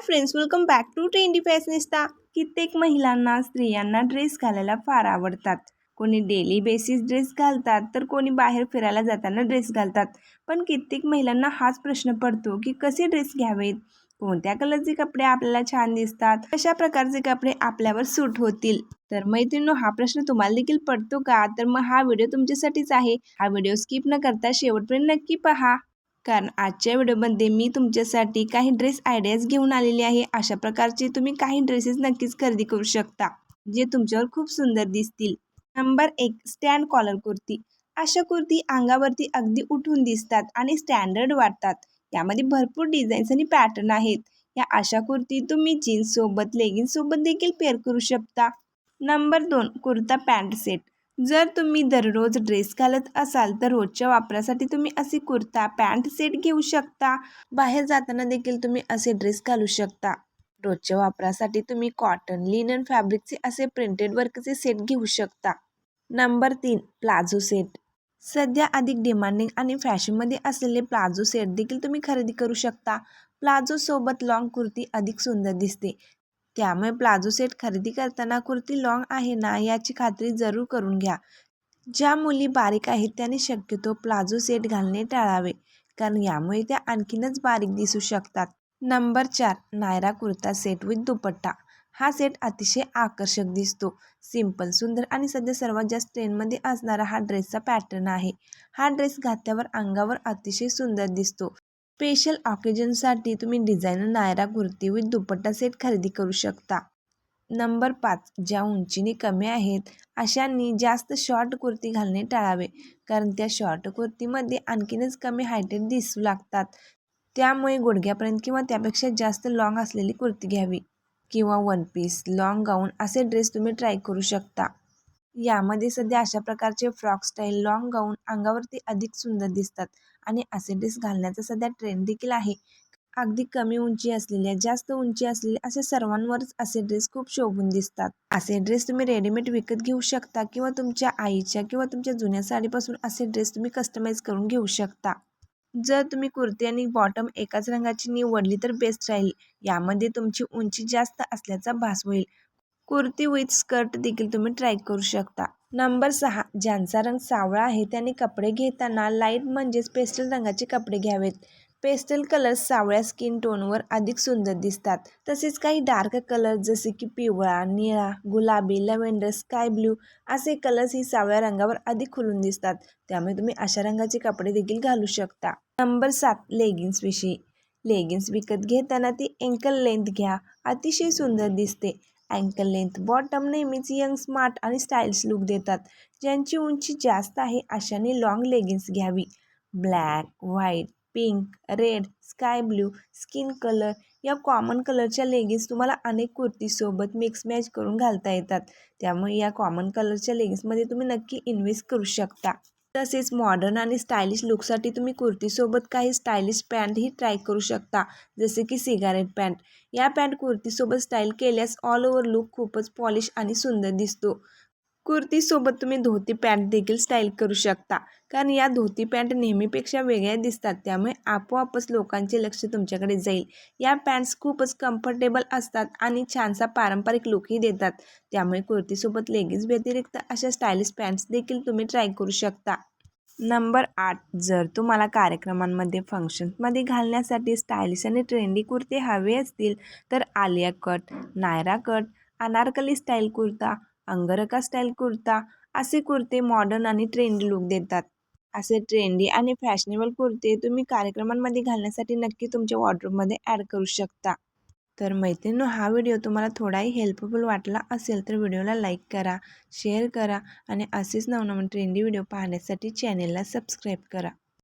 Friends, welcome back to trendy fashionista. कित्येक महिलांना स्त्रियांना ड्रेस घालायला फार आवडतात। कोणी डेली बेसिस ड्रेस घालतात तर कोणी बाहेर फिरायला जाताना ड्रेस घालतात। पण कित्येक महिलांना हाच प्रश्न पडतो की कसे ड्रेस घ्यावेत, कोणत्या कलरचे कपडे आपल्याला छान दिसतात, कशा प्रकारचे कपडे आपल्यावर सूट होतील। तर मैत्रिणींनो, हा प्रश्न तुम्हाला देखील पडतो का? तर मग हा व्हिडिओ तुमच्यासाठीच आहे। हा व्हिडिओ स्किप न करता शेवटपर्यंत नक्की पहा, कारण आजच्या व्हिडिओमध्ये मी तुमच्यासाठी काही ड्रेस आयडियाज घेऊन आलेली आहे। अशा प्रकारचे तुम्ही काही ड्रेसेस नक्कीच खरेदी करू शकता जे तुमच्यावर खूप सुंदर दिसतील। Number 1, stand collar kurti. अशा कुर्ती अंगावरती अगदी उठून दिसतात आणि स्टँडर्ड वाटतात। यामध्ये भरपूर डिझाईन्स आणि पॅटर्न आहेत। या अशा कुर्ती तुम्ही जीन्स सोबत, लेगिन्स सोबत देखील पेअर करू शकता। Number 2, kurta pant set. जर तुम्ही दररोज ड्रेस घालत असाल तर रोजच्या वापरासाठी तुम्ही असे कुर्ता पॅन्ट सेट घेऊ शकता। बाहेर जाताना देखील तुम्ही असे ड्रेस घालू शकता। रोजच्या वापरासाठी तुम्ही कॉटन, लिनन फॅब्रिकचे असे प्रिंटेड वर्कचे सेट घेऊ शकता। Number 3, palazzo set. सध्या अधिक डिमांडिंग आणि फॅशनमध्ये असलेले प्लाझो सेट देखील तुम्ही खरेदी करू शकता। प्लाझो सोबत लॉंग कुर्ती अधिक सुंदर दिसते, त्यामुळे प्लाझो सेट खरेदी करताना कुर्ती लॉंग आहे ना याची खात्री जरूर करून घ्या। ज्या मुली बारीक आहेत त्यांनी शक्यतो प्लाझो सेट घालणे टाळावे, कारण यामुळे त्या आणखीनच बारीक दिसू शकतात। Number 4, Nayra kurta set with dupatta. हा सेट अतिशय आकर्षक दिसतो, सिंपल, सुंदर आणि सध्या सर्वात जास्त ट्रेंडमध्ये असणारा हा ड्रेसचा पॅटर्न आहे। हा ड्रेस घातल्यावर अंगावर अतिशय सुंदर दिसतो। स्पेशल ऑकेजनसाठी तुम्ही designer Nayra kurti with dupatta set खरेदी करू शकता। नंबर 5, ज्या उंचीने कमी आहेत अशांनी जास्त शॉर्ट कुर्ती घालणे टाळावे, कारण त्या शॉर्ट कुर्तीमध्ये आणखीनच कमी हायटेड दिसू लागतात। त्यामुळे गुडघ्यापर्यंत किंवा त्यापेक्षा जास्त लॉंग असलेली कुर्ती घ्यावी, किंवा वन पीस, लॉंग गाऊन असे ड्रेस तुम्ही ट्राय करू शकता। यामध्ये सध्या अशा प्रकारचे फ्रॉक स्टाईल लॉंग गाऊन अंगावरती अधिक सुंदर दिसतात आणि असे ड्रेस घालण्याचा सध्या ट्रेंड देखील आहे। अगदी कमी उंची असलेल्या, जास्त उंची असलेल्या अशा सर्वांवरच असे ड्रेस खूप शोभून दिसतात। असे ड्रेस तुम्ही रेडीमेड विकत घेऊ शकता किंवा तुमच्या आईच्या किंवा तुमच्या जुन्या साडीपासून असे ड्रेस तुम्ही कस्टमाइज करून घेऊ शकता। जर तुम्ही कुर्ती आणि बॉटम एकाच रंगाची निवडली तर बेस्ट राहील। यामध्ये तुमची उंची जास्त असल्याचा भास होईल। कुर्ती विथ स्कर्ट देखील तुम्ही ट्राय करू शकता। नंबर 6, ज्यांचा रंग सावळा आहे त्यांनी कपडे घेताना लाईट म्हणजेच पेस्टल रंगाचे कपडे घ्यावेत। पेस्टल कलर्स सावळ्या स्किन टोनवर अधिक सुंदर दिसतात। तसेच काही डार्क कलर जसे की पिवळा, निळा, गुलाबी, लव्हेंडर, स्काय ब्ल्यू असे कलर्स ही सावळ्या रंगावर अधिक खुलून दिसतात, त्यामुळे तुम्ही अशा रंगाचे कपडे देखील घालू शकता। नंबर 7, लेगिन्स विषयी। लेगिन्स विकत घेताना ती एंकल लेंथ घ्या, अतिशय सुंदर दिसते। अँकल लेंथ बॉटम नेहमीच यंग, स्मार्ट आणि स्टाईलिश लुक देतात। ज्यांची उंची जास्त आहे अशांनी लॉंग लेगिन्स घ्यावी। Black, white, pink, red, sky blue, skin colour या कॉमन कलरच्या लेगिन्स तुम्हाला अनेक कुर्तीसोबत मिक्स मॅच करून घालता येतात, त्यामुळे या कॉमन कलरच्या लेगिन्समध्ये तुम्ही नक्की इन्व्हेस्ट करू शकता। तसेच मॉडर्न आणि स्टायलिश लुकसाठी तुम्ही कुर्तीसोबत काही स्टायलिश पॅन्टही ट्राय करू शकता, जसे की सिगारेट पॅन्ट। या पॅन्ट कुर्तीसोबत स्टाईल केल्यास ऑल ओव्हर लुक खूपच पॉलिश आणि सुंदर दिसतो। कुर्तीसोबत तुम्ही धोती पॅन्ट देखील स्टाईल करू शकता, कारण या धोती पॅन्ट नेहमीपेक्षा वेगळ्या दिसतात, त्यामुळे आपोआपच लोकांचे लक्ष तुमच्याकडे जाईल। या पॅन्ट्स खूपच कम्फर्टेबल असतात आणि छानसा पारंपरिक लुकही देतात, त्यामुळे कुर्तीसोबत लेगिन्स व्यतिरिक्त अशा स्टायलिश पॅन्ट्स देखील तुम्ही ट्राय करू शकता। नंबर 8, जर तुम्हाला कार्यक्रमांमध्ये, फंक्शन्समध्ये घालण्यासाठी स्टायलिश आणि ट्रेंडी कुर्ते हवे असतील तर Alia cut, Nayra cut, Anarkali style kurta, angrakha style kurta असे कुर्ते मॉडर्न आणि ट्रेंडी लुक देतात। असे ट्रेंडी आणि फॅशनेबल कुर्ते तुम्ही कार्यक्रमांमध्ये घालण्यासाठी नक्की तुमच्या वॉर्डरोबमध्ये ॲड करू शकता। तर मैत्रिणींनो, हा व्हिडिओ तुम्हाला थोडाही हेल्पफुल वाटला असेल तर व्हिडिओला लाईक करा, शेअर करा आणि असेच नवनवीन ट्रेंडी व्हिडिओ पाहण्यासाठी चॅनेलला सबस्क्राईब करा।